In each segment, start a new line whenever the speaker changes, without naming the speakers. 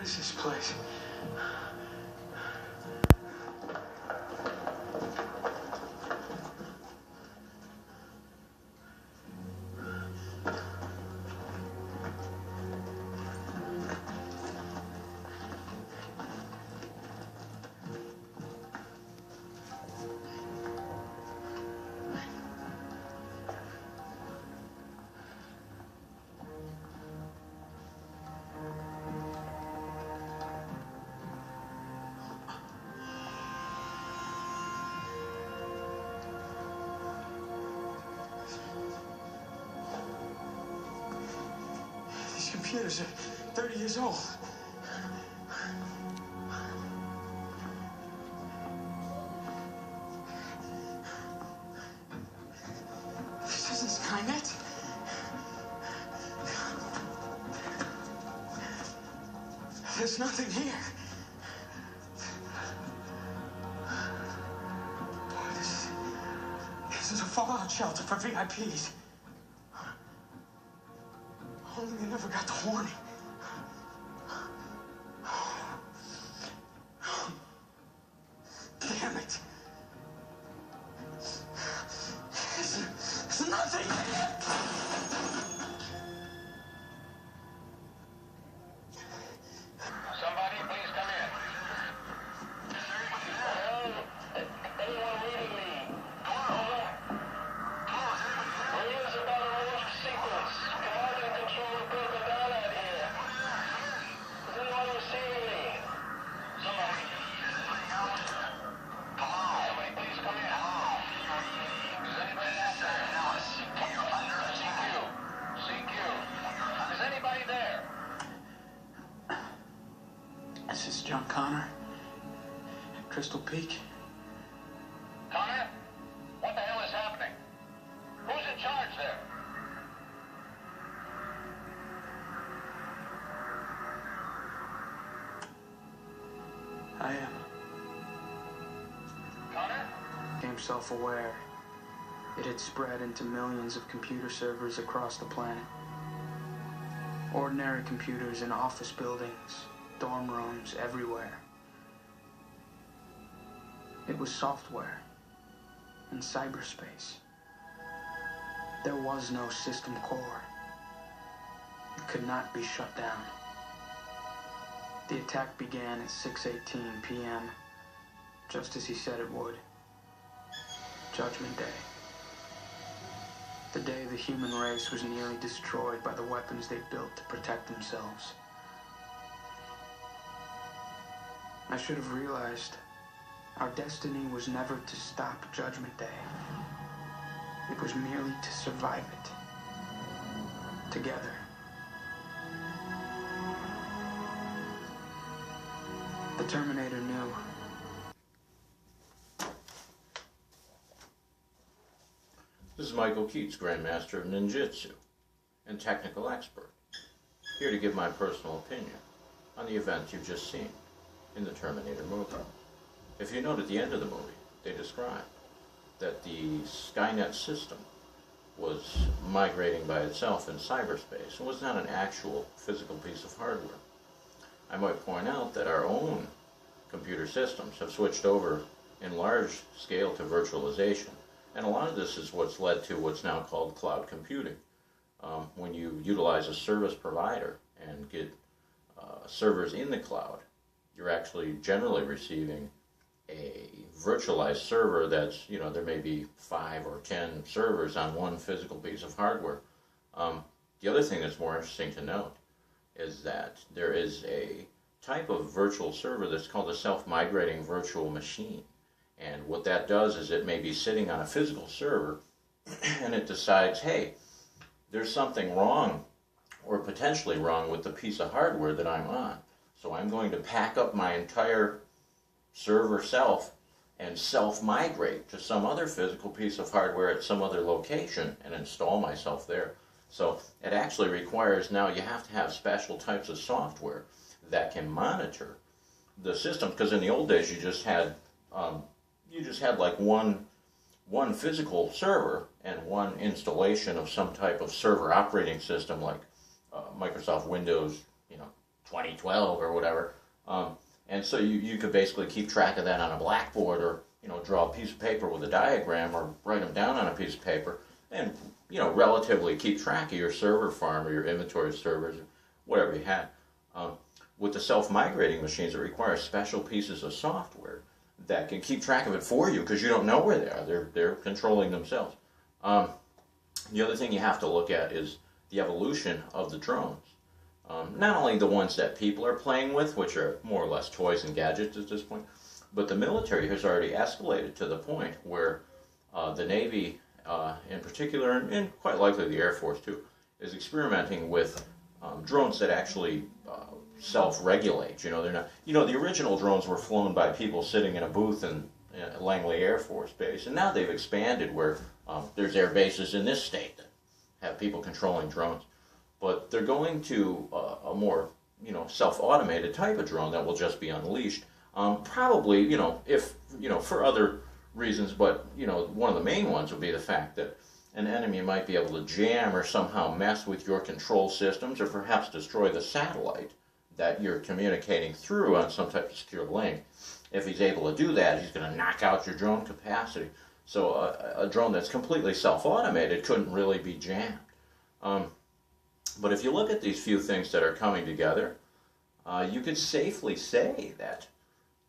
is this place? These computers are 30 years old. This isn't Skynet. There's nothing here. This is a fallout shelter for VIPs. Only they never got the warning. Damn it. There's nothing.
Somebody, please come in. Anyone reading me? News about a launch sequence. Command and control are broken down out here. Is anyone receiving me? Somebody. Somebody, please come in. Is anybody out there? CQ. Is anybody there?
This is John Connor at Crystal Peak.
Connor? What the hell is happening? Who's in charge there?
I am.
Connor?
Became self-aware. It had spread into millions of computer servers across the planet. Ordinary computers in office buildings, dorm rooms, everywhere. It was software in cyberspace. There was no system core. It could not be shut down. The attack began at 6:18 p.m., just as he said it would. Judgment Day. The day the human race was nearly destroyed by the weapons they built to protect themselves. I should have realized our destiny was never to stop Judgment Day. It was merely to survive it. Together. The Terminator knew.
This is Michael Keats, Grandmaster of Ninjutsu and technical expert, here to give my personal opinion on the events you've just seen in the Terminator movie. If you note at the end of the movie, they describe that the Skynet system was migrating by itself in cyberspace and was not an actual physical piece of hardware. I might point out that our own computer systems have switched over in large scale to virtualization, and a lot of this is what's led to what's now called cloud computing. When you utilize a service provider and get servers in the cloud, you're actually generally receiving a virtualized server that's, there may be 5 or 10 servers on one physical piece of hardware. The other thing that's more interesting to note is that there is a type of virtual server that's called a self-migrating virtual machine. And what that does is it may be sitting on a physical server and it decides, hey, there's something wrong or potentially wrong with the piece of hardware that I'm on. So I'm going to pack up my entire server self and self-migrate to some other physical piece of hardware at some other location and install myself there. So it actually requires, now you have to have special types of software that can monitor the system, because in the old days you just had like one physical server and one installation of some type of server operating system like Microsoft Windows, 2012 or whatever. And so you could basically keep track of that on a blackboard, or draw a piece of paper with a diagram, or write them down on a piece of paper, and relatively keep track of your server farm or your inventory of servers, or whatever you had. With the self-migrating machines, it requires special pieces of software that can keep track of it for you, because you don't know where they are. They're controlling themselves. The other thing you have to look at is the evolution of the drones. Not only the ones that people are playing with, which are more or less toys and gadgets at this point, but the military has already escalated to the point where the Navy, in particular, and quite likely the Air Force too, is experimenting with drones that actually self-regulate. They're not. The original drones were flown by people sitting in a booth in Langley Air Force Base, and now they've expanded where there's air bases in this state that have people controlling drones. But they're going to a more, self-automated type of drone that will just be unleashed. Probably, if, for other reasons, but, one of the main ones would be the fact that an enemy might be able to jam or somehow mess with your control systems, or perhaps destroy the satellite that you're communicating through on some type of secure link. If he's able to do that, he's going to knock out your drone capacity. So a drone that's completely self-automated couldn't really be jammed. But if you look at these few things that are coming together, you could safely say that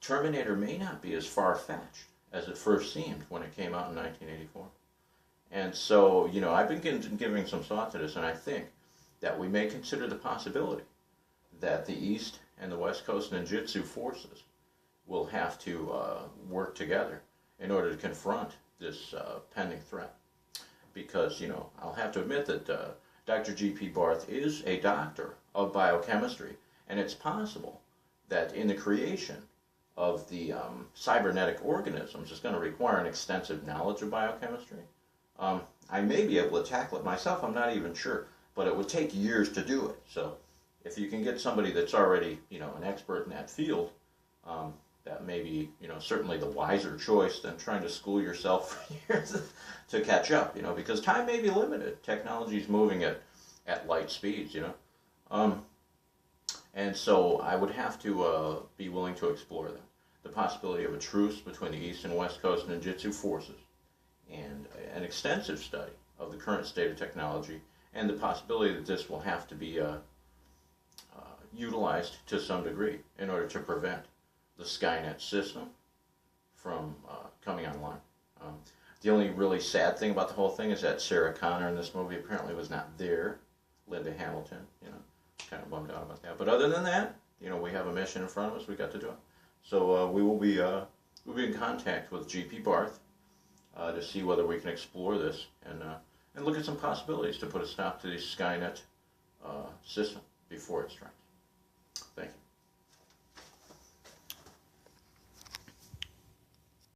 Terminator may not be as far-fetched as it first seemed when it came out in 1984. And so, I've been giving some thought to this, and I think that we may consider the possibility that the East and the West Coast ninjutsu forces will have to work together in order to confront this pending threat. Because, I'll have to admit that Dr. G.P. Barth is a doctor of biochemistry, and it's possible that in the creation of the cybernetic organisms is going to require an extensive knowledge of biochemistry. I may be able to tackle it myself, I'm not even sure, but it would take years to do it. So if you can get somebody that's already, an expert in that field, that may be, certainly the wiser choice than trying to school yourself for years to catch up, because time may be limited. Technology is moving at light speeds, and so I would have to be willing to explore that. The possibility of a truce between the East and West Coast ninjutsu forces, and an extensive study of the current state of technology, and the possibility that this will have to be utilized to some degree in order to prevent the Skynet system from coming online. The only really sad thing about the whole thing is that Sarah Connor in this movie apparently was not there. Linda Hamilton, kind of bummed out about that. But other than that, we have a mission in front of us. We got to do it. So we'll be in contact with G.P. Barth to see whether we can explore this and look at some possibilities to put a stop to the Skynet system before it strikes.